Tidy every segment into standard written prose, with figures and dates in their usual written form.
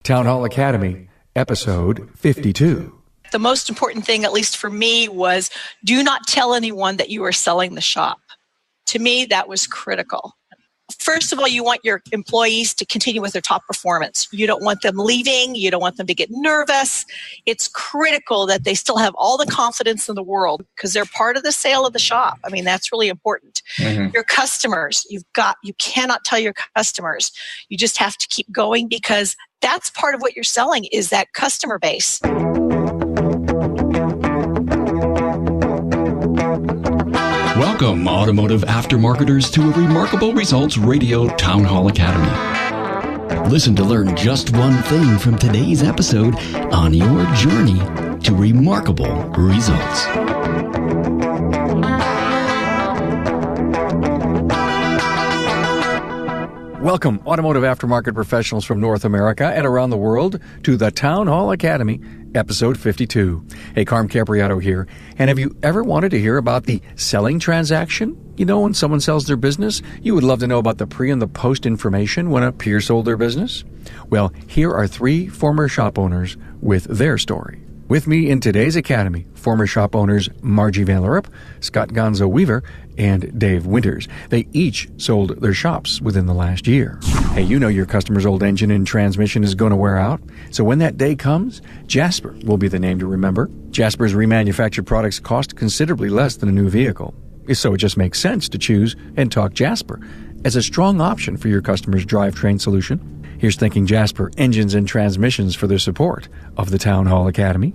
Town Hall Academy, episode 52. The most important thing, at least for me, was do not tell anyone that you are selling the shop. To me, that was critical. First of all, you want your employees to continue with their top performance. You don't want them leaving. You don't want them to get nervous. It's critical that they still have all the confidence in the world because they're part of the sale of the shop. I mean, that's really important. Mm-hmm. Your customers, you cannot tell your customers. You just have to keep going because that's part of what you're selling is that customer base. Welcome, automotive aftermarketers, to a Remarkable Results Radio Town Hall Academy. Listen to learn just one thing from today's episode on your journey to remarkable results. Welcome, automotive aftermarket professionals from North America and around the world, to the Town Hall Academy, episode 52. Hey, Carm Capriato here. And have you ever wanted to hear about the selling transaction? You know, when someone sells their business, you would love to know about the pre and the post information when a peer sold their business. Well, here are 3 former shop owners with their story. With me in today's Academy, former shop owners Margie van Lierop, Scott Gonzo Weaver, and Dave Winters. They each sold their shops within the last year. Hey, you know your customer's old engine and transmission is going to wear out. So when that day comes, Jasper will be the name to remember. Jasper's remanufactured products cost considerably less than a new vehicle. So it just makes sense to choose and talk Jasper as a strong option for your customer's drivetrain solution. Here's thanking Jasper Engines and Transmissions for their support of the Town Hall Academy.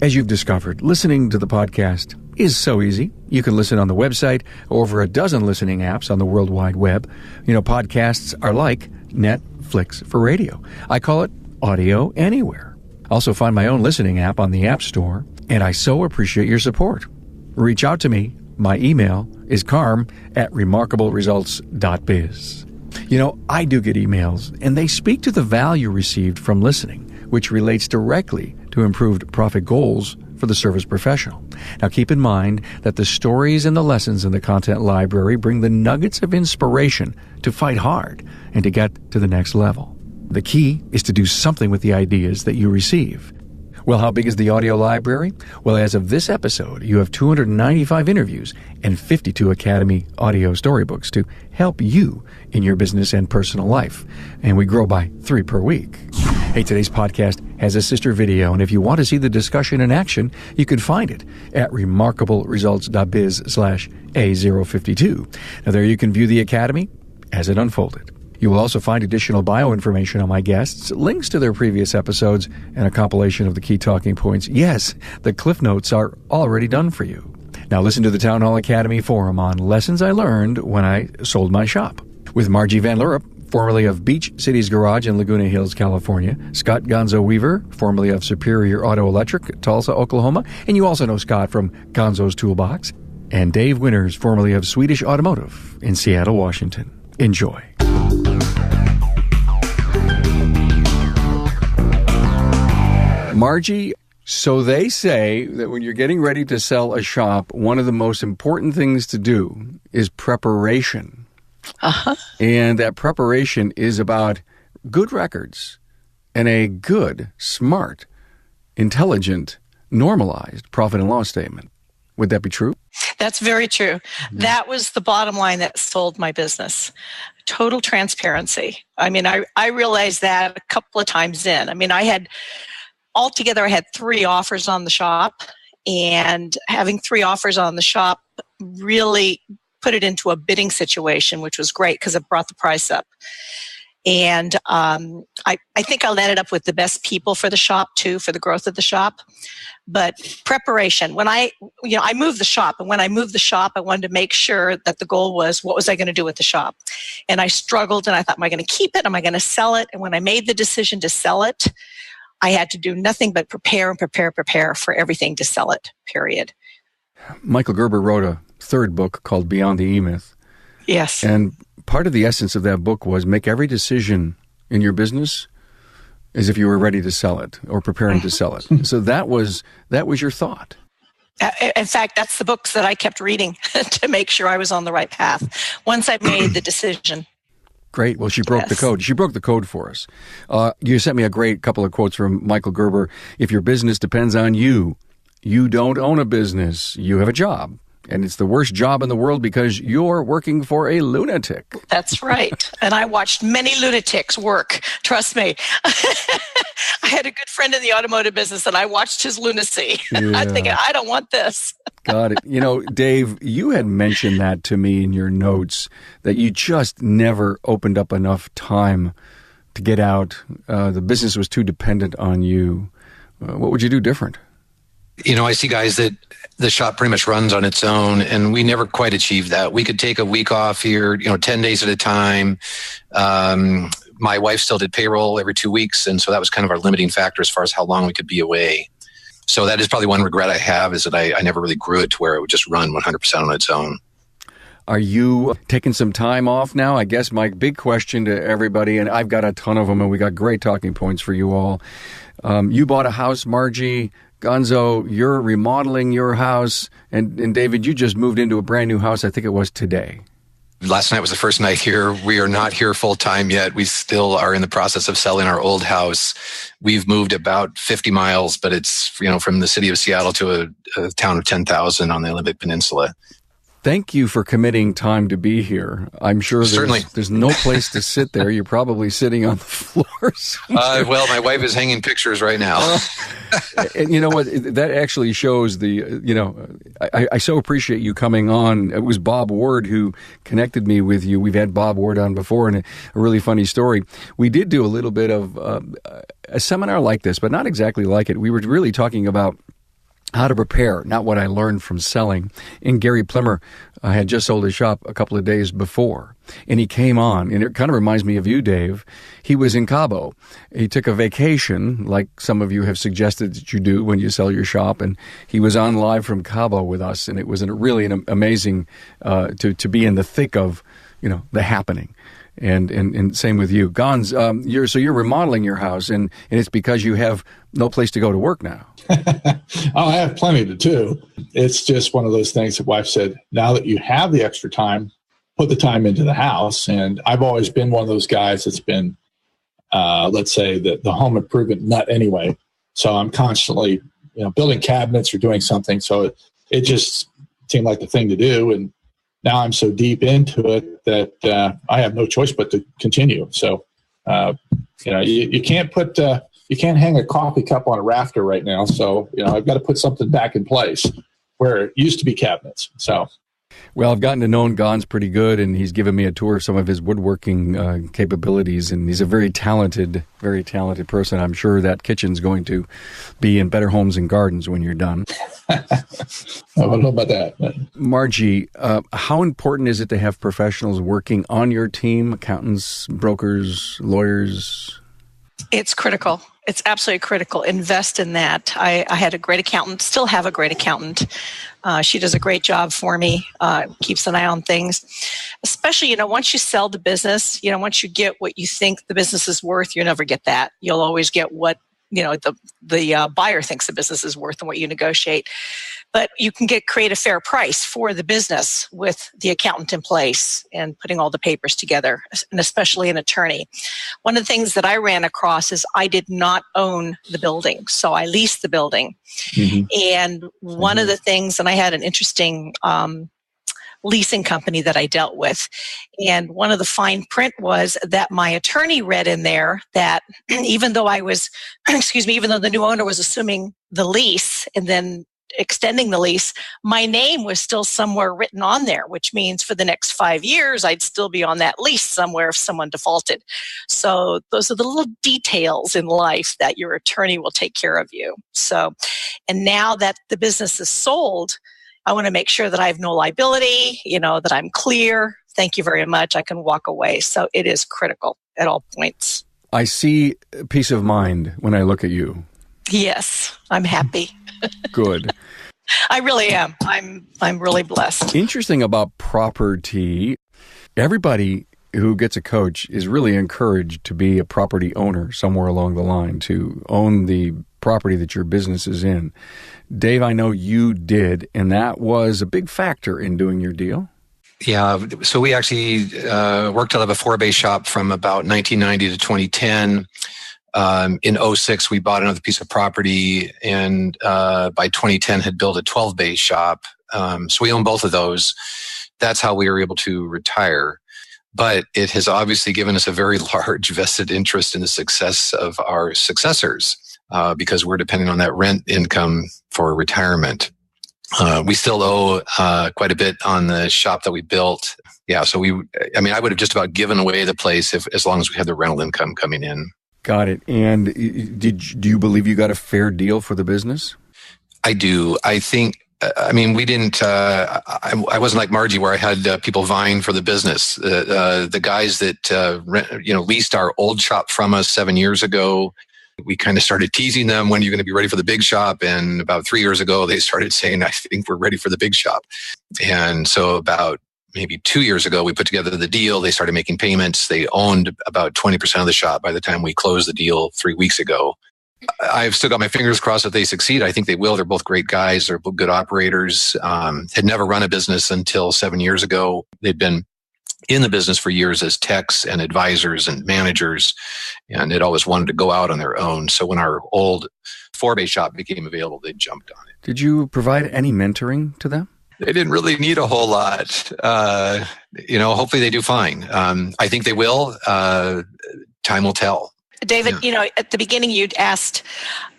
As you've discovered, listening to the podcast is so easy. You can listen on the website or over a dozen listening apps on the World Wide Web. You know, podcasts are like Netflix for radio. I call it audio anywhere. I also find my own listening app on the App Store, and I so appreciate your support. Reach out to me. My email is carm@remarkableresults.biz. You know, I do get emails, and they speak to the value received from listening, which relates directly to improved profit goals for the service professional. Now, keep in mind that the stories and the lessons in the content library bring the nuggets of inspiration to fight hard and to get to the next level. The key is to do something with the ideas that you receive. Well, how big is the audio library? Well, as of this episode, you have 295 interviews and 52 Academy audio storybooks to help you in your business and personal life. And we grow by 3 per week. Hey, today's podcast has a sister video, and if you want to see the discussion in action, you can find it at remarkableresults.biz/A052. Now, there you can view the Academy as it unfolded. You will also find additional bio information on my guests, links to their previous episodes, and a compilation of the key talking points. Yes, the Cliff Notes are already done for you. Now listen to the Town Hall Academy forum on lessons I learned when I sold my shop. With Margie van Lierop, formerly of Beach Cities Garage in Laguna Hills, California, Scott Gonzo Weaver, formerly of Superior Auto Electric, Tulsa, Oklahoma, and you also know Scott from Gonzo's Toolbox, and Dave Winters, formerly of Swedish Automotive in Seattle, Washington. Enjoy. Margie, so they say that when you're getting ready to sell a shop, one of the most important things to do is preparation. Uh-huh. And that preparation is about good records and a good, smart, intelligent, normalized profit and loss statement. Would that be true? That's very true. Mm-hmm. That was the bottom line that sold my business. Total transparency. I mean, I realized that a couple of times in. I mean, altogether, I had 3 offers on the shop, and having 3 offers on the shop really put it into a bidding situation, which was great because it brought the price up. And I think I landed up with the best people for the shop too, for the growth of the shop. But preparation, when I moved the shop, and when I moved the shop, I wanted to make sure that the goal was, what was I going to do with the shop? And I struggled, and I thought, am I going to keep it? Am I going to sell it? And when I made the decision to sell it, I had to do nothing but prepare for everything to sell it, period. Michael Gerber wrote a 3rd book called Beyond the E-Myth. Yes. And part of the essence of that book was make every decision in your business as if you were ready to sell it or preparing to sell it. So that was your thought. In fact, that's the books that I kept reading to make sure I was on the right path once I made the decision. Great. Well, she broke the code. She broke the code for us. You sent me a great couple of quotes from Michael Gerber. If your business depends on you, you don't own a business. You have a job. And it's the worst job in the world because you're working for a lunatic. That's right. And I watched many lunatics work. Trust me. I had a good friend in the automotive business and I watched his lunacy. Yeah. I'm thinking, I don't want this. Got it. You know, Dave, you had mentioned that to me in your notes, that you just never opened up enough time to get out. The business was too dependent on you. What would you do different? You know, I see guys that the shop pretty much runs on its own, and we never quite achieved that. We could take a week off here, 10 days at a time. My wife still did payroll every 2 weeks, and so that was kind of our limiting factor as far as how long we could be away. So that is probably one regret I have, is that I never really grew it to where it would just run 100% on its own. Are you taking some time off now? I guess my big question to everybody, and I've got a ton of them, and we got great talking points for you all. You bought a house, Margie. Gonzo, you're remodeling your house. And David, you just moved into a brand new house. I think it was today. Last night was the first night here. We are not here full time yet. We still are in the process of selling our old house. We've moved about 50 miles, but it's, from the city of Seattle to a town of 10,000 on the Olympic Peninsula. Thank you for committing time to be here. I'm sure there's no place to sit there. You're probably sitting on the floor somewhere. Well, my wife is hanging pictures right now. And you know what? That actually shows I so appreciate you coming on. It was Bob Ward who connected me with you. We've had Bob Ward on before, and a really funny story. We did do a little bit of a seminar like this, but not exactly like it. We were really talking about how to prepare, not what I learned from selling. And Gary Plimmer had just sold his shop a couple of days before, and he came on, and it kind of reminds me of you, Dave. He was in Cabo. He took a vacation, like some of you have suggested that you do when you sell your shop, and he was on live from Cabo with us, and it was really an amazing to be in the thick of, the happening. And same with you. Gons, you're remodeling your house, and it's because you have no place to go to work now. I have plenty to do. It's just one of those things that wife said, now that you have the extra time, put the time into the house. And I've always been one of those guys that's been, let's say, the home improvement nut anyway. So I'm constantly, building cabinets or doing something. So it just seemed like the thing to do. And now I'm so deep into it that I have no choice but to continue. So, you can't put... You can't hang a coffee cup on a rafter right now. So, I've got to put something back in place where it used to be cabinets. So, well, I've gotten to know Gons pretty good, and he's given me a tour of some of his woodworking capabilities, and he's a very talented person. I'm sure that kitchen's going to be in better homes and gardens when you're done. I don't know about that. Margie, how important is it to have professionals working on your team, accountants, brokers, lawyers? It's critical. It's absolutely critical. Invest in that. I had a great accountant, still have a great accountant. She does a great job for me, keeps an eye on things. Especially, once you sell the business, once you get what you think the business is worth, you'll never get that. You'll always get what, the buyer thinks the business is worth and what you negotiate. But you can create a fair price for the business with the accountant in place and putting all the papers together, and especially an attorney. One of the things that I ran across is I did not own the building, so I leased the building. Mm-hmm. And one of the things, and I had an interesting leasing company that I dealt with, and one of the fine print was that my attorney read in there that even though the new owner was assuming the lease and then extending the lease, my name was still somewhere written on there, which means for the next 5 years, I'd still be on that lease somewhere if someone defaulted. So those are the little details in life that your attorney will take care of you. So, and now that the business is sold, I want to make sure that I have no liability, that I'm clear. Thank you very much. I can walk away. So it is critical at all points. I see peace of mind when I look at you. Yes, I'm happy. Good. I really am. I'm really blessed. Interesting about property. Everybody who gets a coach is really encouraged to be a property owner somewhere along the line, to own the property that your business is in. Dave, I know you did, and that was a big factor in doing your deal. Yeah, so we actually worked out of a 4-bay shop from about 1990 to 2010. In 2006, we bought another piece of property, and by 2010 had built a 12-bay shop. So we own both of those. That's how we were able to retire. But it has obviously given us a very large vested interest in the success of our successors because we're depending on that rent income for retirement. We still owe quite a bit on the shop that we built. Yeah, so I would have just about given away the place as long as we had the rental income coming in. Got it. And do you believe you got a fair deal for the business? I do. I think, we didn't, I wasn't like Margie where I had people vying for the business. The guys that, leased our old shop from us 7 years ago, we kind of started teasing them, when are you going to be ready for the big shop? And about 3 years ago, they started saying, I think we're ready for the big shop. And so about maybe 2 years ago, we put together the deal. They started making payments. They owned about 20% of the shop by the time we closed the deal 3 weeks ago. I've still got my fingers crossed that they succeed. I think they will. They're both great guys. They're both good operators. Had never run a business until 7 years ago. They'd been in the business for years as techs and advisors and managers, and they'd always wanted to go out on their own. So when our old 4-bay shop became available, they jumped on it. Did you provide any mentoring to them? They didn't really need a whole lot. Hopefully they do fine. I think they will. Time will tell. David, Yeah. At the beginning you'd asked,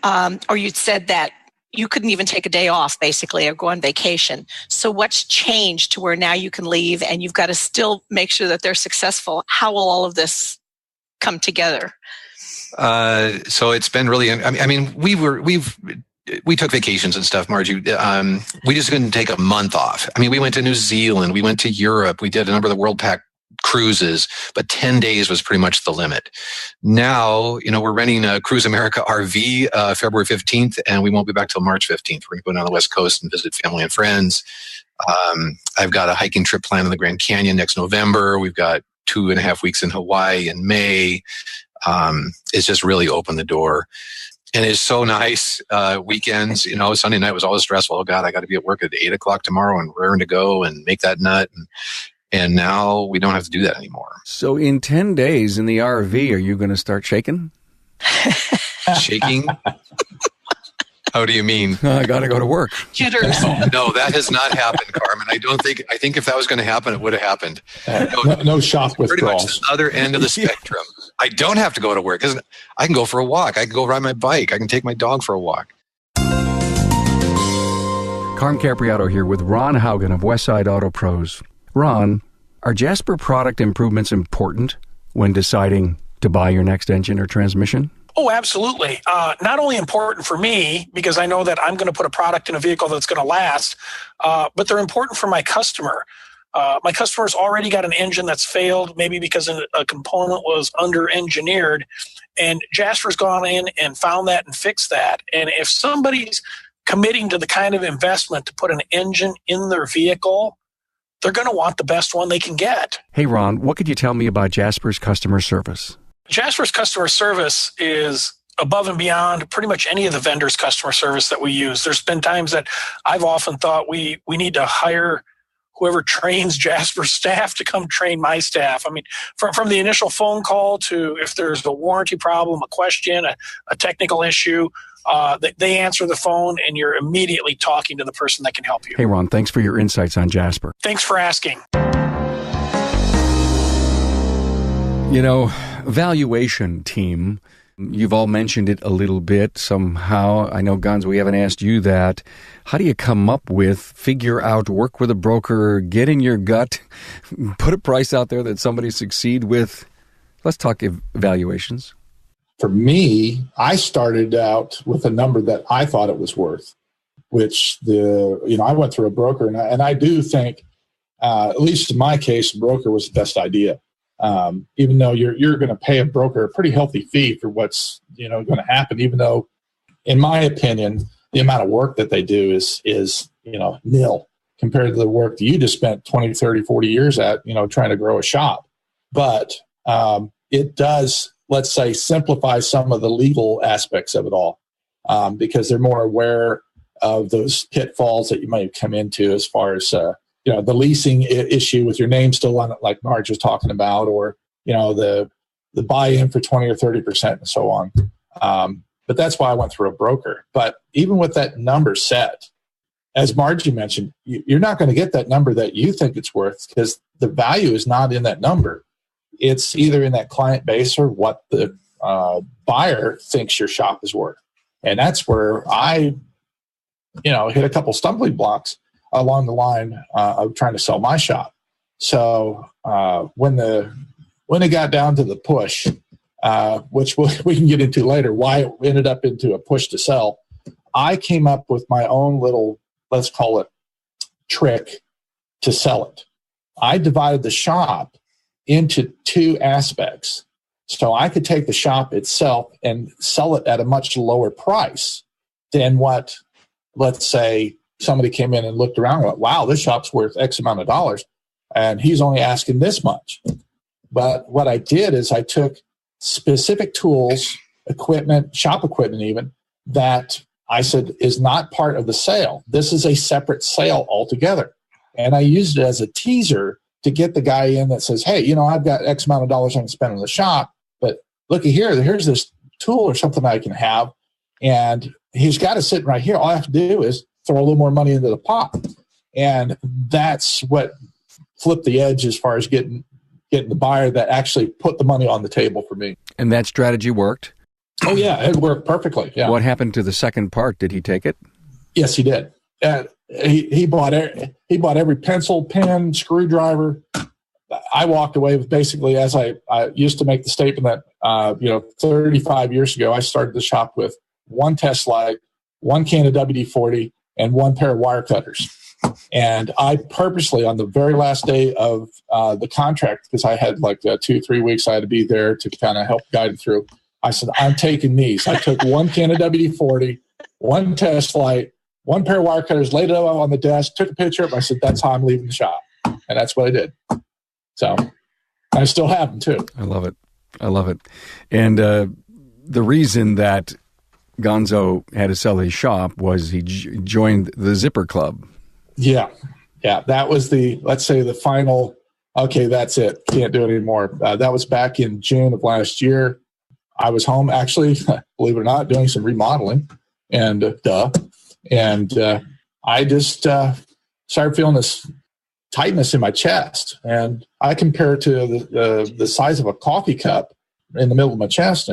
or you'd said that you couldn't even take a day off, basically, or go on vacation. So what's changed to where now you can leave and you've got to still make sure that they're successful? How will all of this come together? So it's been really, we took vacations and stuff, Margie. We just couldn't take a month off. We went to New Zealand, we went to Europe, we did a number of the World Pack cruises, but 10 days was pretty much the limit. Now, we're renting a Cruise America RV February 15th, and we won't be back till March 15th. We're going to go down the West Coast and visit family and friends. I've got a hiking trip planned in the Grand Canyon next November. We've got 2.5 weeks in Hawaii in May. It's just really opened the door. And it's so nice. Weekends, Sunday night was always stressful. Oh God, I got to be at work at 8:00 tomorrow and raring to go and make that nut. And now we don't have to do that anymore. So in 10 days in the RV, are you going to start shaking? Shaking? How do you mean? I got to go to work. Jitters. No, that has not happened, Carmen. I think if that was going to happen, it would have happened. No shock withdrawals. Pretty much the other end of the spectrum. I don't have to go to work because I can go for a walk. I can go ride my bike. I can take my dog for a walk. Carm Capriato here with Ron Haugen of Westside Auto Pros. Ron, are Jasper product improvements important when deciding to buy your next engine or transmission? Oh, absolutely. Not only important for me, because I know that I'm going to put a product in a vehicle that's going to last, but they're important for my customer. My customer's already got an engine that's failed, maybe because a component was under-engineered, and Jasper's gone in and found that and fixed that. And if somebody's committing to the kind of investment to put an engine in their vehicle, they're going to want the best one they can get. Hey, Ron, what could you tell me about Jasper's customer service? Jasper's customer service is above and beyond pretty much any of the vendors' customer service that we use. There's been times that I've often thought we need to hire whoever trains Jasper's staff to come train my staff. From the initial phone call to if there's a warranty problem, a question, a technical issue, they answer the phone and you're immediately talking to the person that can help you. Hey, Ron, thanks for your insights on Jasper. Thanks for asking. Valuation team, you've all mentioned it a little bit somehow. I know, Gonzo, we haven't asked you that. How do you come up with, figure out, work with a broker, get in your gut, put a price out there that somebody succeed with? Let's talk evaluations. For me, I started out with a number that I thought it was worth, which I went through a broker, and I do think, at least in my case, a broker was the best idea. Even though you're going to pay a broker a pretty healthy fee for what's going to happen, even though, in my opinion, the amount of work that they do is nil compared to the work that you just spent 20, 30, 40 years at, trying to grow a shop. But it does, let's say, simplify some of the legal aspects of it all, because they're more aware of those pitfalls that you might come into as far as the leasing issue with your name still on it, like Marge was talking about, or, the buy-in for 20 or 30% and so on. But that's why I went through a broker. But even with that number set, as Margie mentioned, you're not going to get that number that you think it's worth, because the value is not in that number. It's either in that client base or what the buyer thinks your shop is worth. And that's where I, hit a couple stumbling blocks along the line of trying to sell my shop. So when it got down to the push, which we can get into later, why it ended up into a push to sell, I came up with my own little, let's call it, trick to sell it. I divided the shop into two aspects. So I could take the shop itself and sell it at a much lower price than what, let's say, somebody came in and looked around and went, wow, this shop's worth X amount of dollars, and he's only asking this much. But what I did is I took specific tools, equipment, shop equipment even, that I said is not part of the sale. This is a separate sale altogether. And I used it as a teaser to get the guy in that says, hey, I've got X amount of dollars I can spend on the shop, but looky here, here's this tool or something I can have. And he's got it sitting right here. All I have to do is throw a little more money into the pot. And that's what flipped the edge as far as getting the buyer that actually put the money on the table for me. And that strategy worked? Oh, yeah, it worked perfectly. Yeah. What happened to the second part? Did he take it? Yes, he did. He bought every pencil, pen, screwdriver. I walked away with basically, as I used to make the statement that 35 years ago, I started the shop with one test light, one can of WD-40, and one pair of wire cutters. And I purposely, on the very last day of the contract, because I had like 2-3 weeks I had to be there to kind of help guide it through, I said, I'm taking these. I took one can of WD-40, one test light, one pair of wire cutters, laid it up on the desk, took a picture of it. I said, that's how I'm leaving the shop. And that's what I did. So I still have them too. I love it. And the reason that Gonzo had to sell his shop was he joined the Zipper Club. Yeah. That was let's say the final, okay, that's it. Can't do it anymore. That was back in June of last year. I was home, actually, believe it or not, doing some remodeling, and I just started feeling this tightness in my chest, and I compare it to the size of a coffee cup in the middle of my chest,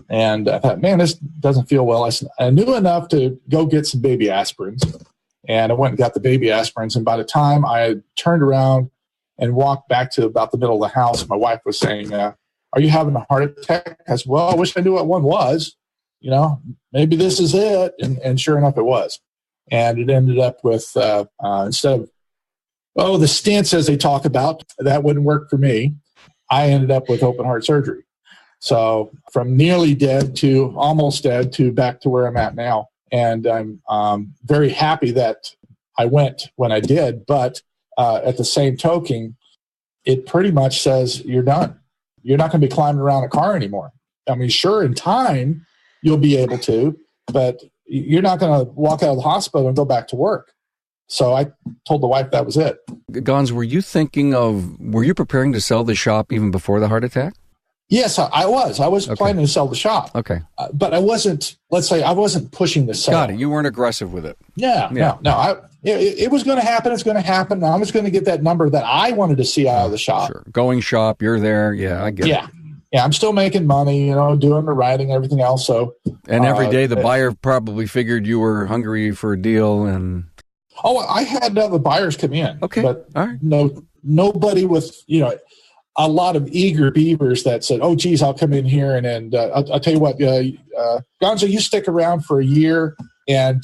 and I thought, man, this doesn't feel well. I knew enough to go get some baby aspirins, and I went and got the baby aspirins, and by the time I turned around and walked back to about the middle of the house, my wife was saying, are you having a heart attack? I said, well, I wish I knew what one was. Maybe this is it. And sure enough, it was. And it ended up with, instead of, the stents, as they talk about, that wouldn't work for me. I ended up with open heart surgery. So from nearly dead to almost dead to back to where I'm at now. And I'm very happy that I went when I did. But at the same token, it pretty much says you're done. You're not going to be climbing around a car anymore. I mean, sure, in time, you'll be able to, but you're not going to walk out of the hospital and go back to work. So I told the wife that was it. Gons, were you preparing to sell the shop even before the heart attack? Yes, I was. I was planning to sell the shop. Okay. But I wasn't, let's say, I wasn't pushing the sale. Got it. You weren't aggressive with it. Yeah. No. It was going to happen. It's going to happen. I was going to get that number that I wanted to see out of the shop. Sure. Going shop, you're there. Yeah, I get it. Yeah, I'm still making money, doing the writing, everything else. So, and every day the buyer probably figured you were hungry for a deal. And I had other buyers come in. Okay. But all right. Nobody with, a lot of eager beavers that said, oh, geez, I'll come in here. And I'll tell you what, Gonzo, you stick around for a year and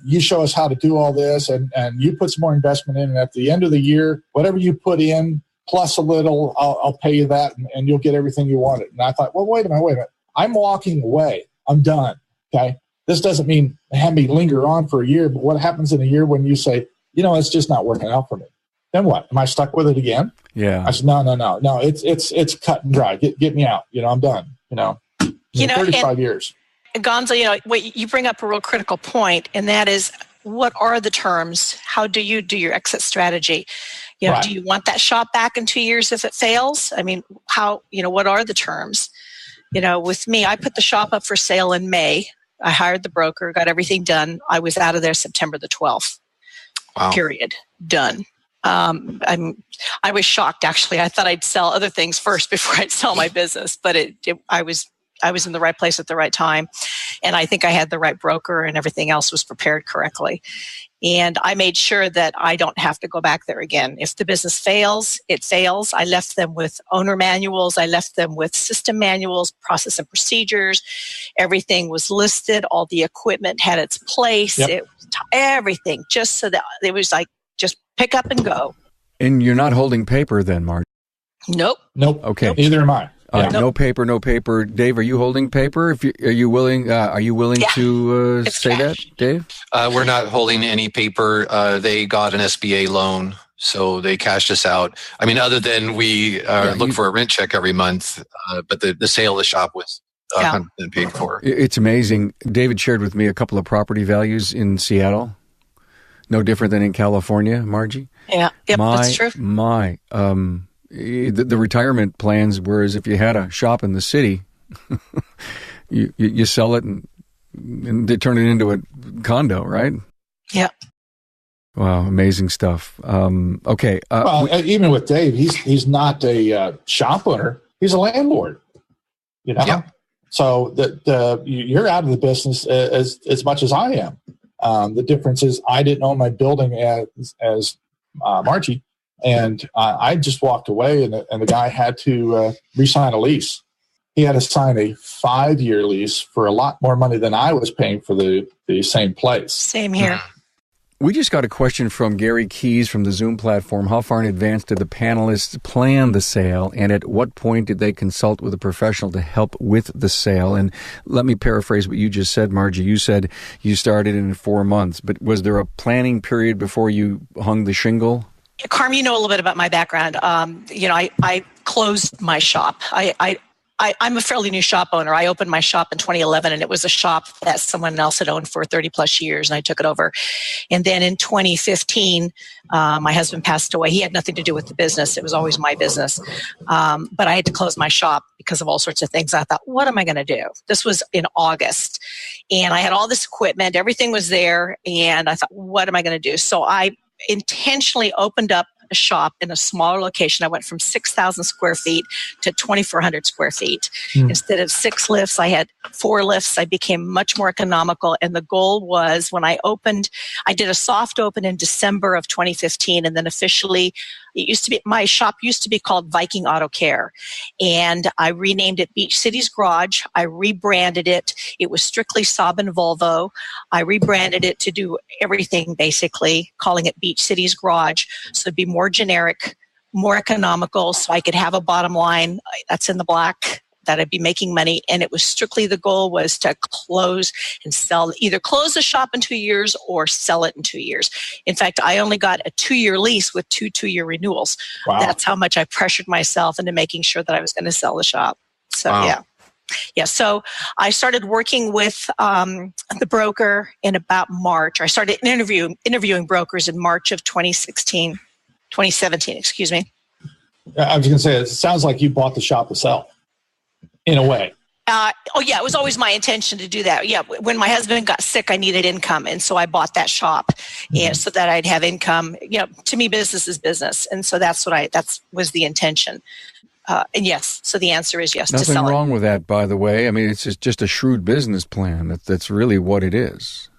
you show us how to do all this and you put some more investment in. And at the end of the year, whatever you put in plus a little, I'll pay you that and you'll get everything you wanted. And I thought, well, wait a minute. I'm walking away. I'm done. Okay. This doesn't mean have me linger on for a year, but what happens in a year when you say, it's just not working out for me? Then what? Am I stuck with it again? Yeah. I said, no. It's cut and dry. Get me out. I'm done. 35 years. Gonzo, you bring up a real critical point, and that is what are the terms? How do you do your exit strategy? You know, Right. do you want that shop back in 2 years if it fails? I mean, what are the terms? You know, with me, I put the shop up for sale in May. I hired the broker, got everything done. I was out of there September the 12th. Wow. Period. Done. I was shocked, actually. I thought I'd sell other things first before I'd sell my business, but I was in the right place at the right time. And I think I had the right broker and everything else was prepared correctly. And I made sure that I don't have to go back there again. If the business fails, it fails. I left them with owner manuals. I left them with system manuals, process and procedures. Everything was listed. All the equipment had its place. Yep. It was everything, just so that it was like, just pick up and go. And you're not holding paper then, Marge? Nope. Okay. Neither am I. Yeah. No paper. Dave, are you holding paper? Are you willing Yeah. to It's say cash. that, Dave? We're not holding any paper. They got an SBA loan, so they cashed us out. I mean, other than we look for a rent check every month, but the sale of the shop was 100% paid for. It's amazing. David shared with me a couple of property values in Seattle. No different than in California, Margie. Yeah. Yep, that's true. The retirement plans, whereas if you had a shop in the city, you sell it and they turn it into a condo, right? Yeah. Wow, amazing stuff. Okay. Even with Dave, he's not a shop owner; he's a landlord. You know, Yeah. so you're out of the business as much as I am. The difference is I didn't own my building as Margie, and I just walked away, and the guy had to re-sign a lease. He had to sign a 5-year lease for a lot more money than I was paying for the same place. Same here. We just got a question from Gary Keys from the Zoom platform. How far in advance did the panelists plan the sale, and at what point did they consult with a professional to help with the sale? And let me paraphrase what you just said, Margie. You said you started in 4 months, but was there a planning period before you hung the shingle? Carm, you know a little bit about my background. I closed my shop. I'm a fairly new shop owner. I opened my shop in 2011, and it was a shop that someone else had owned for 30 plus years, and I took it over. And then in 2015, my husband passed away. He had nothing to do with the business. It was always my business. But I had to close my shop because of all sorts of things. I thought, what am I going to do? This was in August, and I had all this equipment. Everything was there, and I thought, what am I going to do? So I intentionally opened up a shop in a smaller location. I went from 6,000 square feet to 2,400 square feet. Instead of 6 lifts, I had 4 lifts. I became much more economical. And the goal was when I opened, I did a soft open in December of 2015. And then officially, my shop used to be called Viking Auto Care. And I renamed it Beach Cities Garage. I rebranded it. It was strictly Saab and Volvo. I rebranded it to do everything, basically, calling it Beach Cities Garage. So it'd be more generic, more economical, so I could have a bottom line that's in the black, that I'd be making money. And it was strictly, the goal was to close and sell, either close the shop in 2 years or sell it in 2 years. In fact, I only got a 2-year lease with 2 2-year renewals. Wow. That's how much I pressured myself into making sure that I was going to sell the shop. So, Wow. Yeah. So I started working with the broker in about March. I started interviewing brokers in March of 2017, excuse me. I was going to say, it sounds like you bought the shop to sell, in a way. It was always my intention to do that. Yeah, when my husband got sick, I needed income, and so I bought that shop, so that I'd have income. To me, business is business, and so that was the intention. And yes, so the answer is yes. Nothing to sell wrong with that, by the way. I mean, it's just a shrewd business plan. That's really what it is.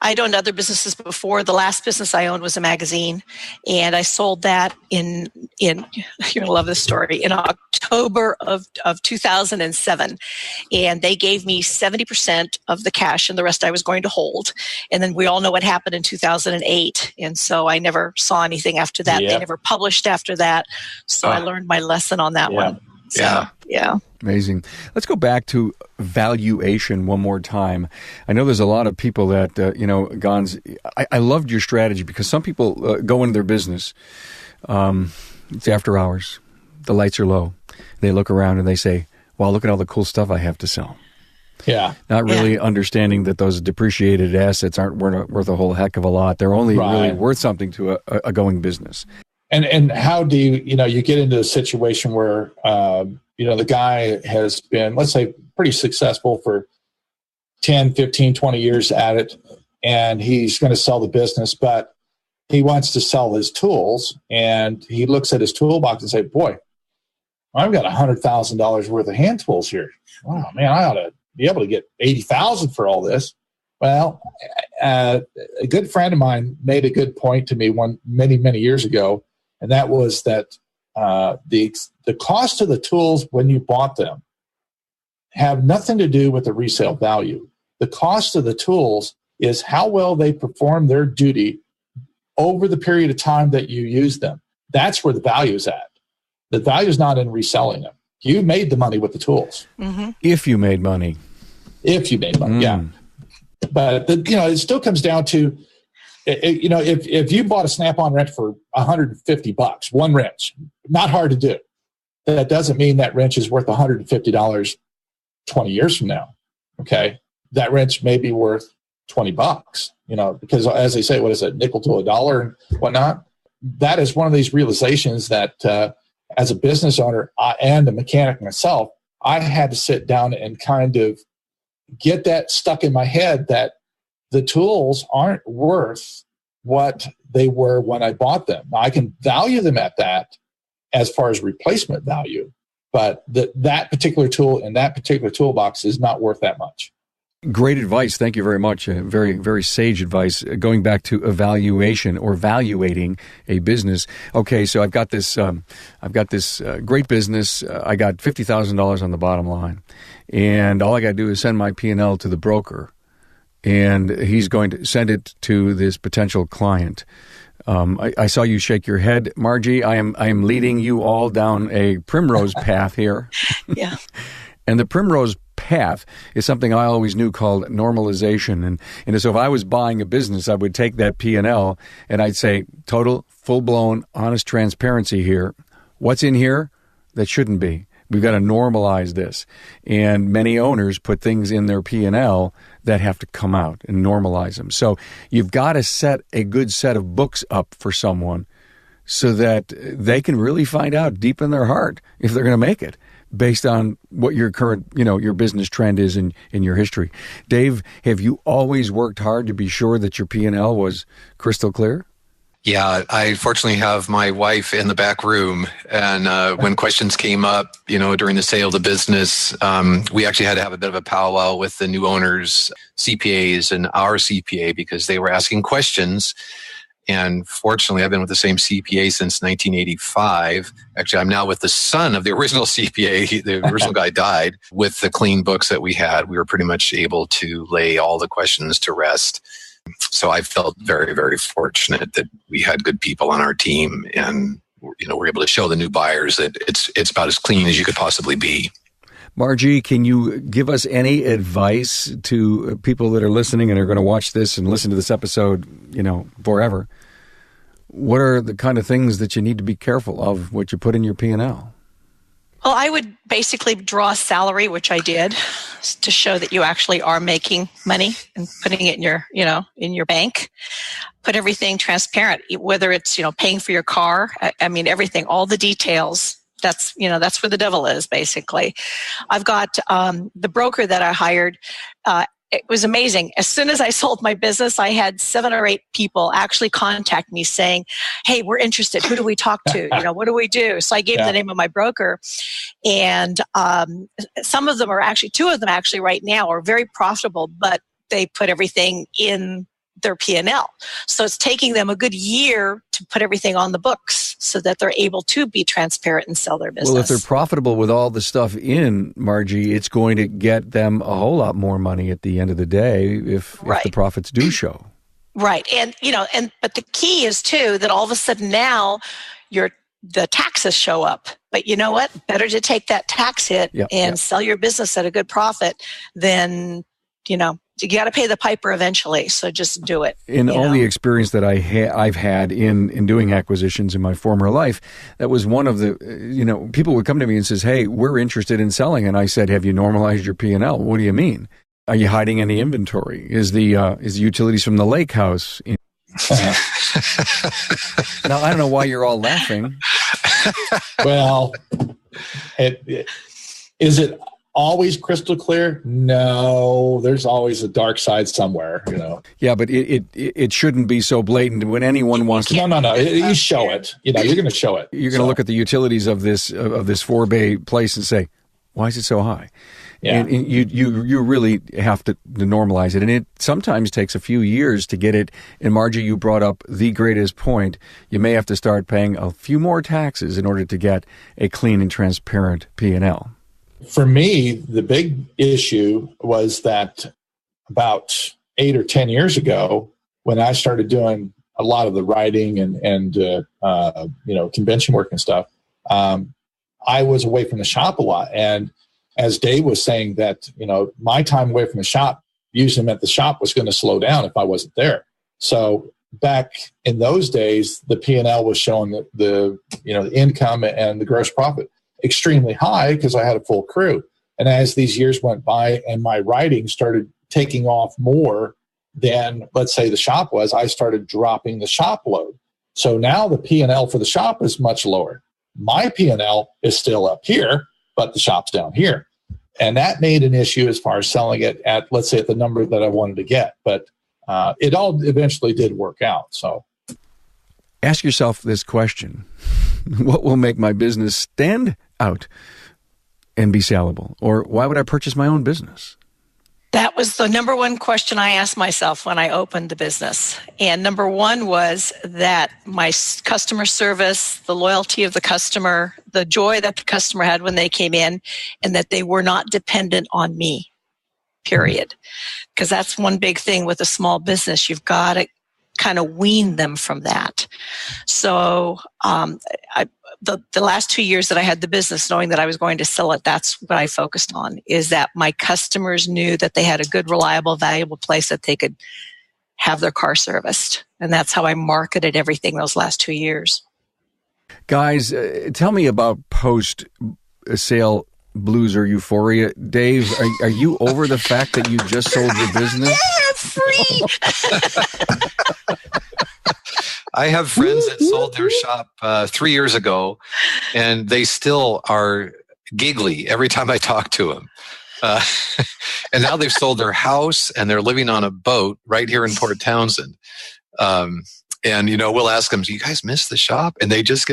I'd owned other businesses before. The last business I owned was a magazine, and I sold that in you're going to love this story, in October of 2007. And they gave me 70% of the cash, and the rest I was going to hold. And then we all know what happened in 2008. And so I never saw anything after that. Yep. They never published after that. So I learned my lesson on that one. So, yeah. Amazing. Let's go back to valuation one more time. I know there's a lot of people that, Gonz, I loved your strategy because some people go into their business. It's after hours. The lights are low. They look around and they say, wow, look at all the cool stuff I have to sell. Yeah. Not really understanding that those depreciated assets aren't worth a whole heck of a lot. They're only really worth something to a going business. And how do you get into a situation where, the guy has been, let's say, pretty successful for 10, 15, 20 years at it, and he's going to sell the business, but he wants to sell his tools, and he looks at his toolbox and say, boy, I've got $100,000 worth of hand tools here. Wow, man, I ought to be able to get $80,000 for all this. Well, a good friend of mine made a good point to me many years ago, and that was that the cost of the tools when you bought them have nothing to do with the resale value. The cost of the tools is how well they perform their duty over the period of time that you use them. That's where the value is at. The value is not in reselling them. You made the money with the tools. Mm-hmm. If you made money. Yeah. But it still comes down to, if you bought a Snap-on wrench for $150, one wrench, not hard to do. That doesn't mean that wrench is worth $150 20 years from now. Okay, that wrench may be worth $20. Because as they say, what is it, nickel to a dollar and whatnot. That is one of these realizations that as a business owner and a mechanic myself, I had to sit down and kind of get that stuck in my head that the tools aren't worth what they were when I bought them. Now, I can value them at that as far as replacement value, but that particular tool in that particular toolbox is not worth that much. Great advice. Thank you very much. Very, very sage advice. Going back to evaluation or valuating a business. Okay, so I've got this great business. I got $50,000 on the bottom line, and all I got to do is send my P&L to the broker, and he's going to send it to this potential client. I saw you shake your head, Margie. I am leading you all down a primrose path here. Yeah. And the primrose path is something I always knew called normalization. And so if I was buying a business, I would take that P&L and I'd say, total, full-blown, honest transparency here. What's in here that shouldn't be? We've got to normalize this. And many owners put things in their P&L that have to come out and normalize them. So you've got to set a good set of books up for someone so that they can really find out deep in their heart if they're going to make it based on what your current, your business trend is in your history. Dave, have you always worked hard to be sure that your P&L was crystal clear? Yeah, I fortunately have my wife in the back room, and when questions came up, during the sale of the business, we actually had to have a bit of a powwow with the new owners, CPAs, and our CPA because they were asking questions. And fortunately, I've been with the same CPA since 1985. Actually, I'm now with the son of the original CPA. The original guy died. With the clean books that we had, we were pretty much able to lay all the questions to rest. So I felt very, very fortunate that we had good people on our team, and we're able to show the new buyers that it's about as clean as you could possibly be. Margie, can you give us any advice to people that are listening and are going to watch this and listen to this episode, forever? What are the kind of things that you need to be careful of, what you put in your P&L? Well, I would basically draw a salary, which I did, to show that you actually are making money and putting it in your, in your bank. Put everything transparent, whether it's, paying for your car. I mean, everything, all the details. That's where the devil is, basically. I've got the broker that I hired. It was amazing. As soon as I sold my business, I had 7 or 8 people actually contact me saying, hey, we're interested. Who do we talk to? What do we do? So I gave the name of my broker. And some of them are actually, 2 of them actually right now are very profitable, but they put everything in their P&L. So it's taking them a good year to put everything on the books so that they're able to be transparent and sell their business. Well, if they're profitable with all the stuff in, Margie, it's going to get them a whole lot more money at the end of the day if the profits do show. Right. And, but the key is too, that all of a sudden now the taxes show up. But you know what? Better to take that tax hit and sell your business at a good profit than you got to pay the piper eventually. So just do it. In all the experience that I've had in doing acquisitions in my former life, that was one of the, people would come to me and says, "Hey, we're interested in selling." And I said, "Have you normalized your P&L? What do you mean? Are you hiding any inventory? Is the utilities from the lake house?" Now, I don't know why you're all laughing. Well, is it always crystal clear? No, there's always a dark side somewhere, Yeah, but it shouldn't be so blatant when anyone wants to. No. You show it. You're going to show it. You're going to look at the utilities of this 4-bay place and say, "Why is it so high?" Yeah. And you really have to normalize it. And it sometimes takes a few years to get it. And Margie, you brought up the greatest point. You may have to start paying a few more taxes in order to get a clean and transparent P&L. For me, the big issue was that about 8 or 10 years ago, when I started doing a lot of the writing and convention work and stuff, I was away from the shop a lot. And as Dave was saying that, my time away from the shop usually meant the shop was going to slow down if I wasn't there. So back in those days, the P&L was showing the income and the gross profit extremely high because I had a full crew. And as these years went by and my writing started taking off more than, let's say, the shop was, I started dropping the shop load. So now the P&L for the shop is much lower. My P&L is still up here, but the shop's down here. And that made an issue as far as selling it at, let's say, at the number that I wanted to get. But it all eventually did work out. So ask yourself this question: what will make my business stand out and be sellable? Or why would I purchase my own business? That was the number one question I asked myself when I opened the business. And number one was that my customer service, the loyalty of the customer, the joy that the customer had when they came in, and that they were not dependent on me, period. Because that's one big thing with a small business. You've got to kind of wean them from that. So the last 2 years that I had the business, knowing that I was going to sell it, that's what I focused on, is that my customers knew that they had a good, reliable, valuable place that they could have their car serviced. And that's how I marketed everything those last 2 years. Guys, tell me about post-sale blues or euphoria. Dave, are you over the fact that you just sold your business? Yeah, free! I have friends that sold their shop 3 years ago, and they still are giggly every time I talk to them. And now they've sold their house, and they're living on a boat right here in Port Townsend. And we'll ask them, "Do you guys miss the shop?" And they just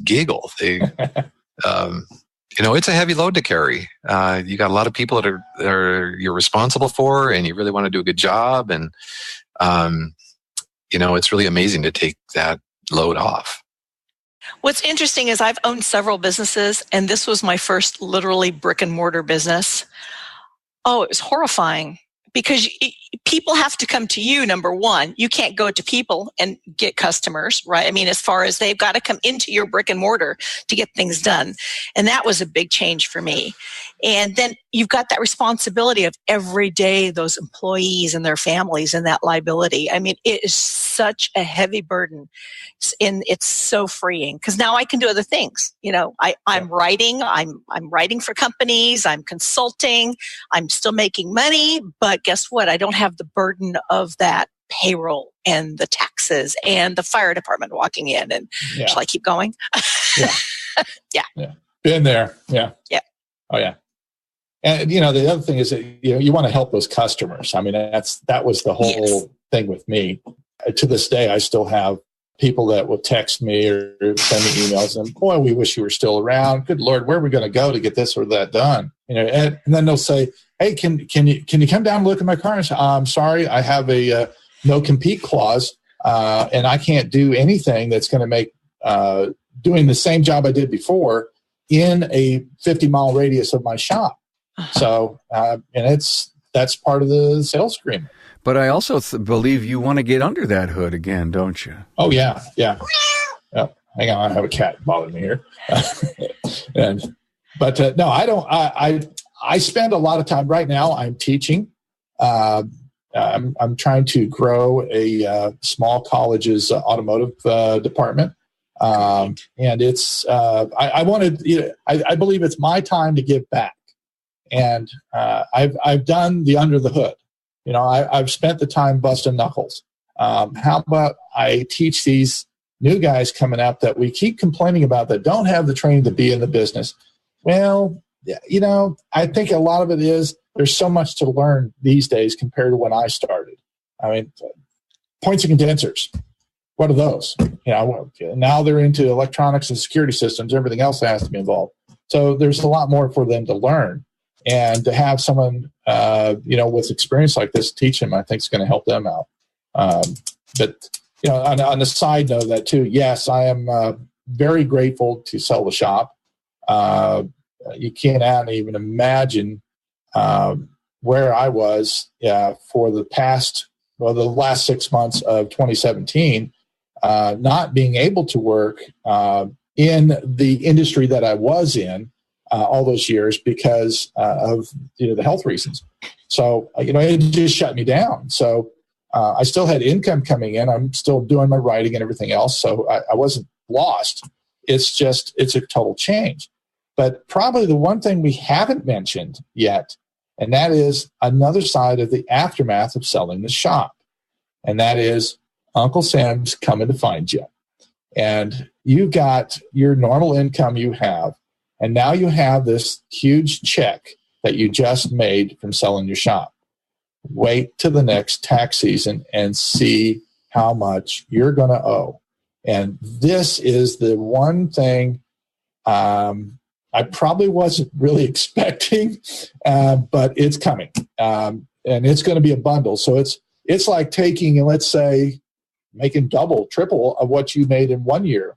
giggle. They, it's a heavy load to carry. You got a lot of people that you're responsible for, and you really want to do a good job, and it's really amazing to take that load off. What's interesting is I've owned several businesses, and this was my first literally brick and mortar business. Oh, it was horrifying because people have to come to you, number one. You can't go to people and get customers, right? I mean, as far as they've got to come into your brick and mortar to get things done. And that was a big change for me. And then you've got that responsibility of every day, those employees and their families and that liability. I mean, it is such a heavy burden, and it's so freeing because now I can do other things. I'm writing, I'm writing for companies, I'm consulting, I'm still making money, but guess what? I don't have the burden of that payroll and the taxes and the fire department walking in. And shall I keep going? Yeah. Been there. Yeah. Yeah. Oh yeah. And the other thing is that you want to help those customers. I mean, that was the whole thing with me. To this day, I still have people that will text me or send me emails, and boy, we wish you were still around. Good Lord, where are we going to go to get this or that done? And then they'll say, "Hey, can you come down and look at my car?" And I say, "I'm sorry, I have a no compete clause, and I can't do anything that's going to make doing the same job I did before in a 50-mile radius of my shop." So, and that's part of the sales agreement. But I also believe you want to get under that hood again, don't you? Oh, yeah. Oh, hang on, I have a cat bothering me here. No, I don't. I spend a lot of time right now. I'm teaching I'm trying to grow a small college's automotive department. And it's, I wanted, I believe it's my time to give back. And I've done the under the hood. I've spent the time busting knuckles. How about I teach these new guys coming up that we keep complaining about that don't have the training to be in the business? Well, I think a lot of it is there's so much to learn these days compared to when I started. I mean, points and condensers. What are those? Now they're into electronics and security systems, everything else that has to be involved. So there's a lot more for them to learn. And to have someone, with experience like this teach them, I think is going to help them out. But on the side note of that too, yes, I am very grateful to sell the shop. You can't even imagine where I was for the last 6 months of 2017, not being able to work in the industry that I was in all those years because of the health reasons. So it just shut me down. So I still had income coming in. I'm still doing my writing and everything else. So I wasn't lost. It's a total change. But probably the one thing we haven't mentioned yet, and that is another side of the aftermath of selling the shop. And that is Uncle Sam's coming to find you. And you've got your normal income you have. And now you have this huge check that you just made from selling your shop. Wait till the next tax season and see how much you're going to owe. And this is the one thing I probably wasn't really expecting, but it's coming. And it's going to be a bundle. So it's like taking, let's say, making double, triple of what you made in 1 year.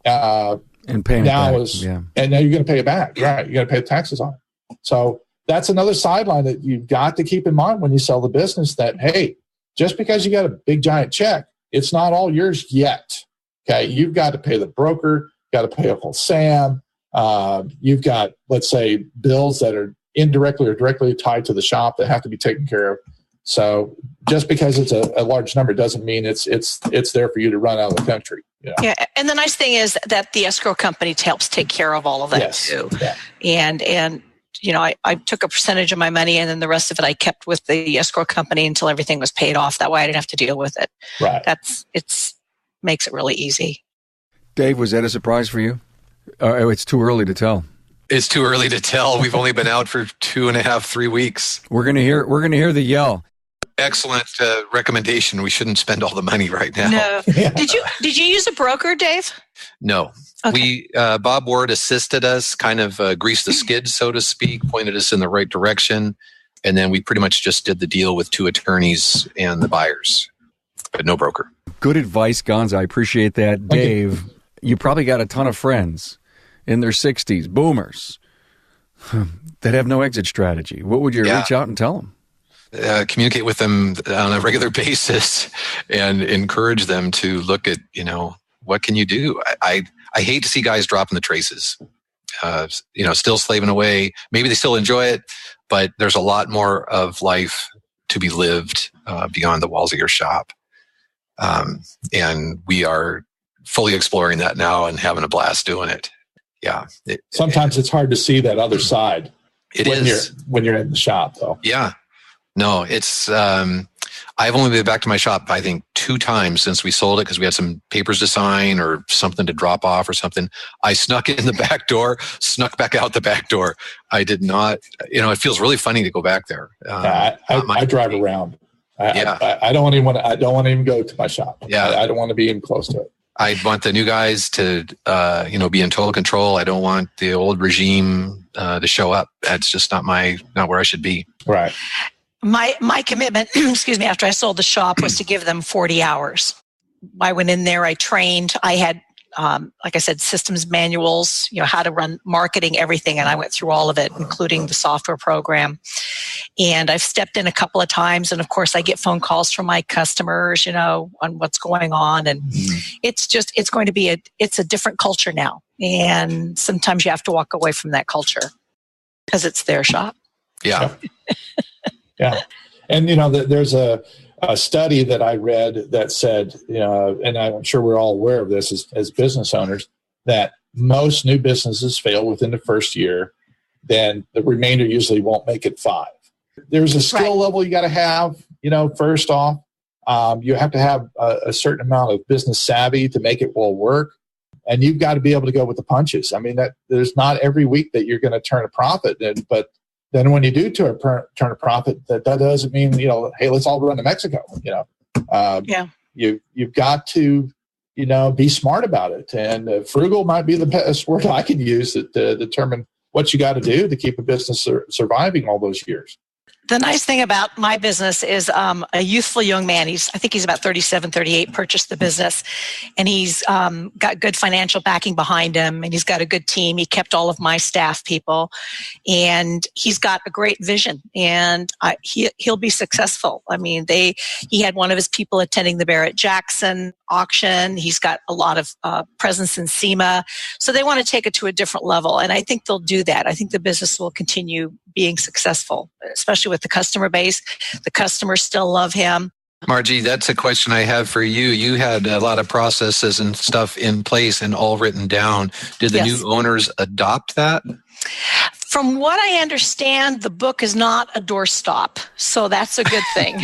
And paying now it back. And now you're going to pay it back, right? You're going to pay the taxes on it. So that's another sideline that you've got to keep in mind when you sell the business. That hey, just because you got a big giant check, it's not all yours yet. Okay, you've got to pay the broker, got to pay Uncle Sam. You've got, let's say, bills that are indirectly or directly tied to the shop that have to be taken care of. So just because it's a large number doesn't mean it's there for you to run out of the country. Yeah, and the nice thing is that the escrow company helps take care of all of that too. Yeah. And I took a percentage of my money, and then the rest of it I kept with the escrow company until everything was paid off. That way I didn't have to deal with it. Right. Makes it really easy. Dave, was that a surprise for you? It's too early to tell. It's too early to tell. We've only been out for 2.5, 3 weeks. We're gonna hear the yell. Excellent recommendation. We shouldn't spend all the money right now. No. Did you use a broker, Dave? No. Okay. Bob Ward assisted us, kind of greased the skids, so to speak, pointed us in the right direction, and then we pretty much just did the deal with 2 attorneys and the buyers, but no broker. Good advice, Gonzo. I appreciate that. Dave, you probably got a ton of friends in their 60s, boomers, that have no exit strategy. What would you reach out and tell them? Communicate with them on a regular basis and encourage them to look at, what can you do? I hate to see guys dropping the traces, still slaving away. Maybe they still enjoy it, but there's a lot more of life to be lived beyond the walls of your shop. And we are fully exploring that now and having a blast doing it. Yeah. Sometimes it's hard to see that other side. When you're in the shop, though. Yeah. No, it's, I've only been back to my shop, I think, 2 times since we sold it because we had some papers to sign or something to drop off or something. I snuck in the back door, snuck back out the back door. I did not, it feels really funny to go back there. I drive around. I don't want to even go to my shop. Yeah. I don't want to be even close to it. I want the new guys to, be in total control. I don't want the old regime to show up. That's just not where I should be. Right. My commitment, after I sold the shop was to give them 40 hours. I went in there, I trained, I had, like I said, systems manuals, how to run marketing, everything. And I went through all of it, including the software program. And I've stepped in a couple of times. And of course I get phone calls from my customers, on what's going on. And it's going to be it's a different culture now. And sometimes you have to walk away from that culture because it's their shop. Yeah. Yeah. And, there's a study that I read that said, and I'm sure we're all aware of this as business owners, that most new businesses fail within the first year. Then the remainder usually won't make it 5. There's a skill level you got to have, first off. You have to have a certain amount of business savvy to make it all work. And you've got to be able to go with the punches. I mean, there's not every week that you're going to turn a profit. But then when you do turn a profit, that doesn't mean, hey, let's all run to Mexico. You've got to, be smart about it. And frugal might be the best word I can use to determine what you got to do to keep a business surviving all those years. The nice thing about my business is a youthful young man. I think he's about 37, 38, purchased the business. And he's got good financial backing behind him. And he's got a good team. He kept all of my staff people. And he's got a great vision. And he'll be successful. I mean, he had one of his people attending the Barrett-Jackson auction. He's got a lot of presence in SEMA. So they want to take it to a different level. And I think they'll do that. I think the business will continue being successful, especially with the customer base. The customers still love him. Margie, that's a question I have for you. You had a lot of processes and stuff in place and all written down. Did the new owners adopt that? From what I understand, the book is not a doorstop, so that's a good thing.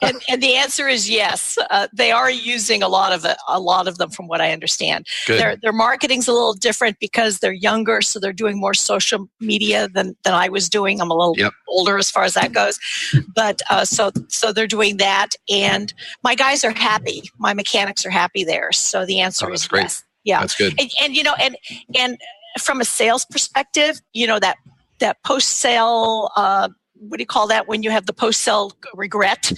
and the answer is yes. They are using a lot of them, from what I understand. Good. Their marketing's a little different because they're younger, so they're doing more social media than I was doing. I'm a little older as far as that goes, but so they're doing that, and my guys are happy. My mechanics are happy there. So the answer is great. Yes. Yeah, that's good. And from a sales perspective, that post-sale, what do you call that when you have the post-sale regret?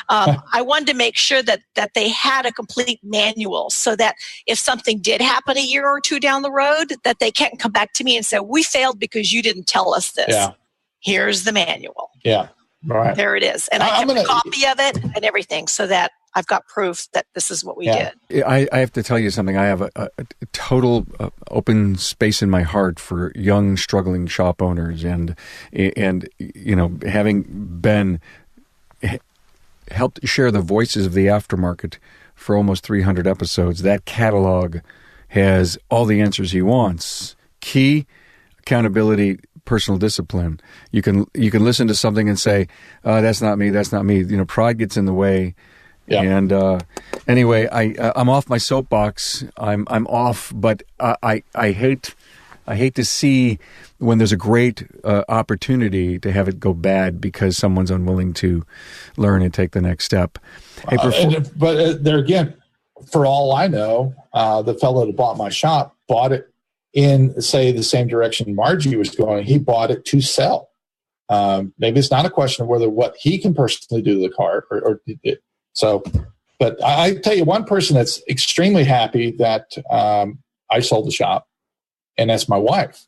I wanted to make sure that they had a complete manual so that if something did happen a year or two down the road, that they can't come back to me and say, we failed because you didn't tell us this. Yeah. Here's the manual. Yeah, right. There it is. And I kept a copy of it and everything so that I've got proof that this is what we did. I have to tell you something. I have a total open space in my heart for young, struggling shop owners, and having been helped share the voices of the aftermarket for almost 300 episodes. That catalog has all the answers he wants. Key, accountability, personal discipline. You can listen to something and say, "That's not me. That's not me." Pride gets in the way. Yeah. And anyway, I'm off my soapbox. I'm off, but I hate to see when there's a great opportunity to have it go bad because someone's unwilling to learn and take the next step. Hey, but there again, for all I know, the fellow that bought my shop bought it in, say, the same direction Margie was going. He bought it to sell. Maybe it's not a question of whether what he can personally do to the car or so, but I tell you one person that's extremely happy that I sold the shop, and that's my wife.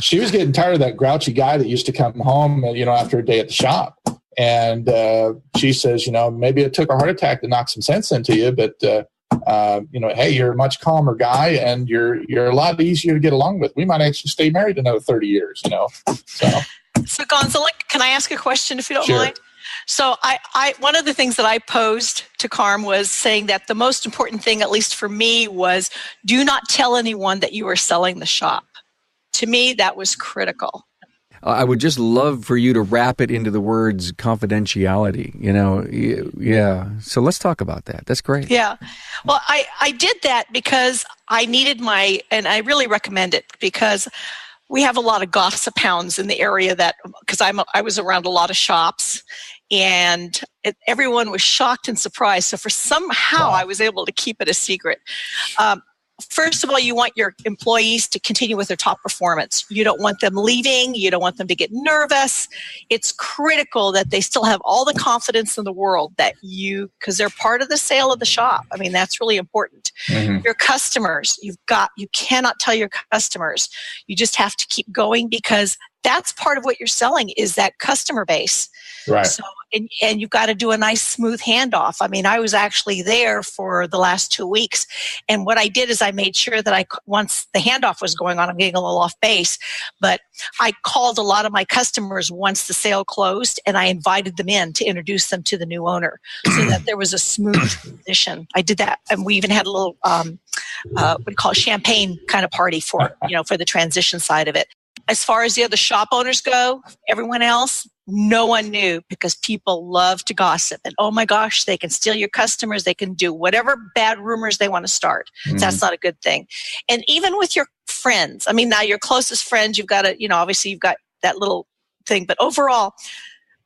She was getting tired of that grouchy guy that used to come home, after a day at the shop. And she says, maybe it took a heart attack to knock some sense into you, but hey, you're a much calmer guy, and you're a lot easier to get along with. We might actually stay married another 30 years, So Gonzo, can I ask a question if you don't mind? So I one of the things that I posed to Carm was saying that the most important thing, at least for me, was do not tell anyone that you are selling the shop. To me, that was critical. I would just love for you to wrap it into the words confidentiality, Yeah. So let's talk about that. That's great. Yeah. Well, I did that because I needed and I really recommend it because we have a lot of gossip hounds in the area because I was around a lot of shops, and everyone was shocked and surprised. So somehow I was able to keep it a secret. First of all, you want your employees to continue with their top performance. You don't want them leaving. You don't want them to get nervous. It's critical that they still have all the confidence in the world because they're part of the sale of the shop. I mean, that's really important. Mm-hmm. Your customers, you cannot tell your customers. You just have to keep going because that's part of what you're selling is that customer base. Right. So, and you've got to do a nice smooth handoff. I mean, I was actually there for the last 2 weeks. And what I did is I made sure that once the handoff was going on, I'm getting a little off base, but I called a lot of my customers once the sale closed, and I invited them in to introduce them to the new owner so that there was a smooth transition. I did that. And we even had a little, what we call a champagne kind of party for the transition side of it. As far as the other shop owners go, everyone else, no one knew, because people love to gossip. And oh my gosh, they can steal your customers. They can do whatever bad rumors they want to start. Mm-hmm. That's not a good thing. And even with your friends, I mean, now your closest friends, you've got to, obviously you've got that little thing. But overall,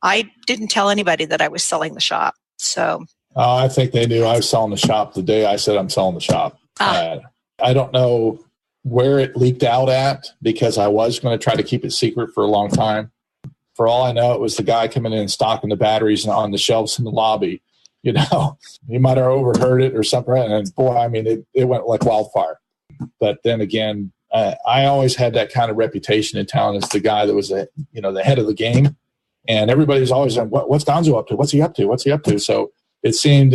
I didn't tell anybody that I was selling the shop. So I think they knew I was selling the shop the day I said I'm selling the shop. I don't know where it leaked out at, because I was going to try to keep it secret for a long time. For all I know, it was the guy coming in and stocking the batteries on the shelves in the lobby. He might have overheard it or something. And boy, I mean, it went like wildfire. But then again, I always had that kind of reputation in town as the guy that was the head of the game. And everybody's always saying, what's Gonzo up to? What's he up to? What's he up to? So it seemed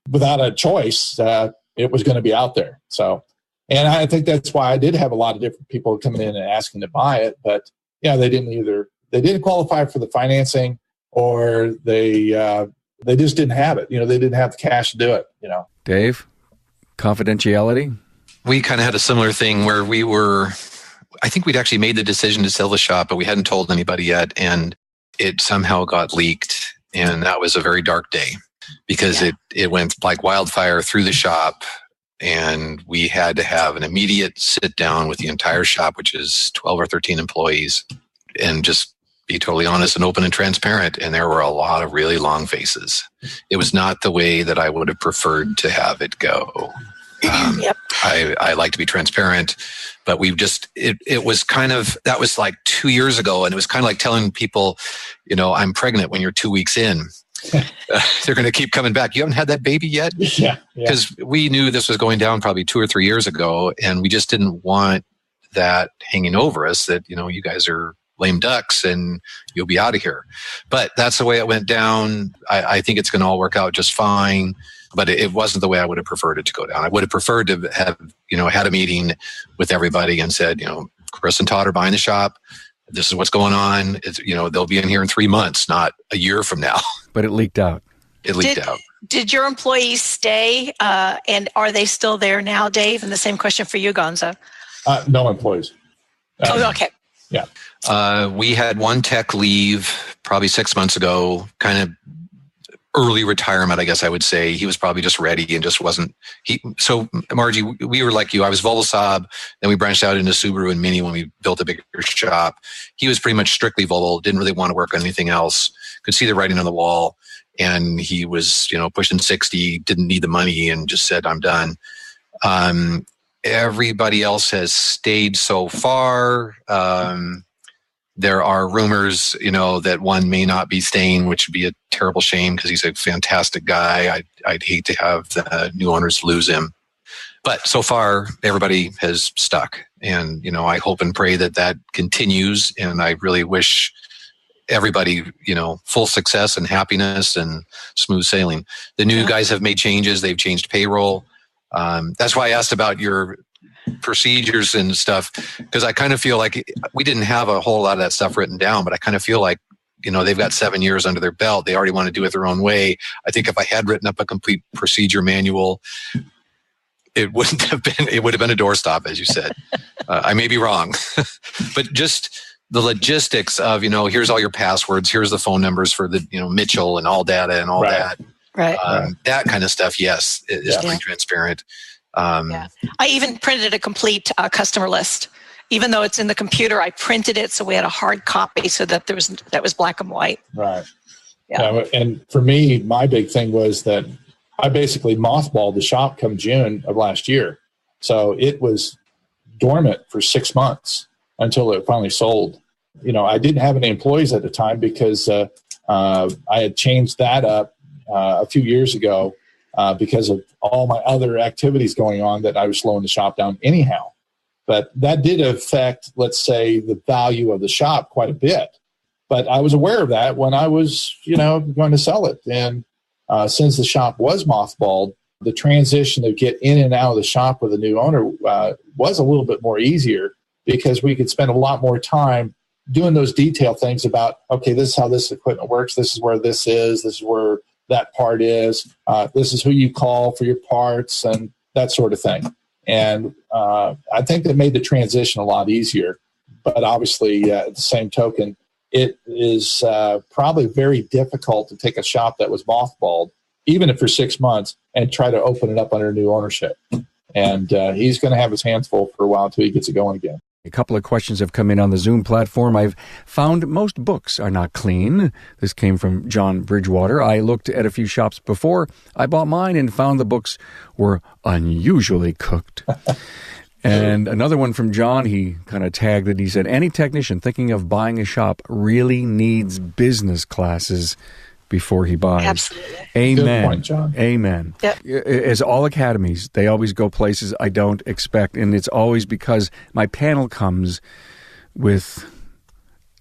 without a choice, it was going to be out there. So, and I think that's why I did have a lot of different people coming in and asking to buy it. But yeah, they didn't qualify for the financing, or they just didn't have it. They didn't have the cash to do it. Dave, confidentiality? We kind of had a similar thing where I think we'd actually made the decision to sell the shop, but we hadn't told anybody yet. And it somehow got leaked. And that was a very dark day, because it went like wildfire through the shop. And we had to have an immediate sit down with the entire shop, which is 12 or 13 employees, and just be totally honest and open and transparent. And there were a lot of really long faces. It was not the way that I would have preferred to have it go. Yep. I like to be transparent, but it was kind of, that was like 2 years ago. And it was kind of like telling people, I'm pregnant when you're 2 weeks in. They're going to keep coming back. You haven't had that baby yet? Yeah. Because we knew this was going down probably 2 or 3 years ago, and we just didn't want that hanging over us, that, you guys are lame ducks and you'll be out of here. But that's the way it went down. I think it's going to all work out just fine, but it wasn't the way I would have preferred it to go down. I would have preferred to have, had a meeting with everybody and said, Chris and Todd are buying the shop. This is what's going on. It's, they'll be in here in 3 months, not a year from now. But it leaked out. Out. Did your employees stay? And are they still there now, Dave? And the same question for you, Gonzo. No employees. Okay. Yeah. We had one tech leave probably 6 months ago, kind of early retirement, I guess I would say. He was probably just ready and just wasn't. So, Margie, we were like you. I was Volvo Saab, then we branched out into Subaru and Mini when we built a bigger shop. He was pretty much strictly Volvo, didn't really want to work on anything else, could see the writing on the wall. And he was, pushing 60, didn't need the money, and just said, I'm done. Everybody else has stayed so far. There are rumors, that one may not be staying, which would be a terrible shame because he's a fantastic guy. I'd hate to have the new owners lose him. But so far, everybody has stuck. And, I hope and pray that continues. And I really wish everybody, full success and happiness and smooth sailing. The new guys have made changes. They've changed payroll. That's why I asked about your procedures and stuff, because I kind of feel like we didn't have a whole lot of that stuff written down, but I kind of feel like, they've got 7 years under their belt. They already want to do it their own way. I think if I had written up a complete procedure manual, it would have been a doorstop, as you said. I may be wrong, but just the logistics of, here's all your passwords, here's the phone numbers for the, Mitchell and all data and all that. Right. That kind of stuff, yes, is pretty transparent. I even printed a complete customer list. Even though it's in the computer, I printed it so we had a hard copy so that that was black and white. Right. Yeah. And for me, my big thing was that I basically mothballed the shop come June of last year. So it was dormant for 6 months until it finally sold. I didn't have any employees at the time because I had changed that up a few years ago because of all my other activities going on that I was slowing the shop down anyhow. But that did affect, let's say, the value of the shop quite a bit. But I was aware of that when I was, going to sell it. And since the shop was mothballed, the transition to get in and out of the shop with a new owner was a little bit more easier, because we could spend a lot more time doing those detail things about, okay, this is how this equipment works. This is where this is where that part is. This is who you call for your parts and that sort of thing. And I think that made the transition a lot easier. But obviously, at the same token, it is probably very difficult to take a shop that was mothballed, even if for 6 months, and try to open it up under new ownership. And he's going to have his hands full for a while until he gets it going again. A couple of questions have come in on the Zoom platform. I've found most books are not clean. This came from John Bridgewater. I looked at a few shops before I bought mine and found the books were unusually cooked. And another one from John, he kind of tagged it. He said, any technician thinking of buying a shop really needs business classes before he buys. Absolutely. Amen. Good point, John. Amen. Yep. As all academies, they always go places I don't expect. And it's always because my panel comes with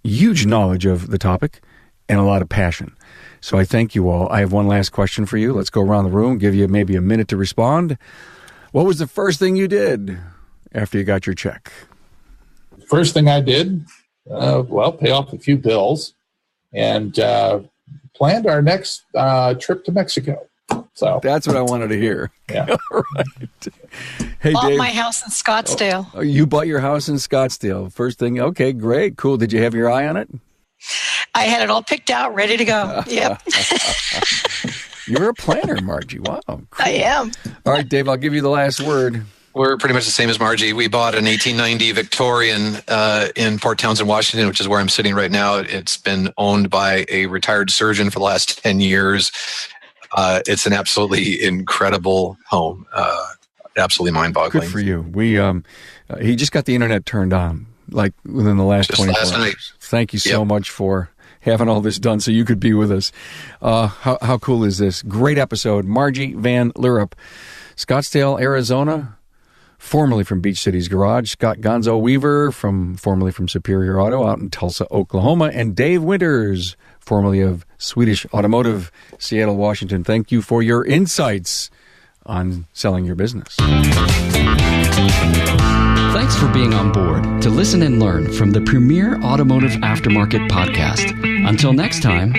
huge knowledge of the topic and a lot of passion. So I thank you all. I have one last question for you. Let's go around the room, give you maybe a minute to respond. What was the first thing you did after you got your check? First thing I did, pay off a few bills and planned our next trip to Mexico. So that's what I wanted to hear. Yeah. All right. Hey, Bought Dave. my house in Scottsdale. Oh, you bought your house in Scottsdale. First thing. Okay, great. Cool. Did you have your eye on it? I had it all picked out, ready to go. Yep. You're a planner, Margie. Wow. Cool. I am. All right, Dave, I'll give you the last word. We're pretty much the same as Margie. We bought an 1890 Victorian in Port Townsend, Washington, which is where I'm sitting right now. It's been owned by a retired surgeon for the last 10 years. It's an absolutely incredible home. Absolutely mind-boggling. Good for you. We he just got the internet turned on, like within the last 24 hours. Thank you so much for having all this done so you could be with us. How cool is this? Great episode. Margie van Lierop, Scottsdale, Arizona. Formerly from Beach City's Garage, Scott Gonzo Weaver, formerly from Superior Auto out in Tulsa, Oklahoma, and Dave Winters, formerly of Swedish Automotive, Seattle, Washington. Thank you for your insights on selling your business. Thanks for being on board to listen and learn from the premier automotive aftermarket podcast. Until next time,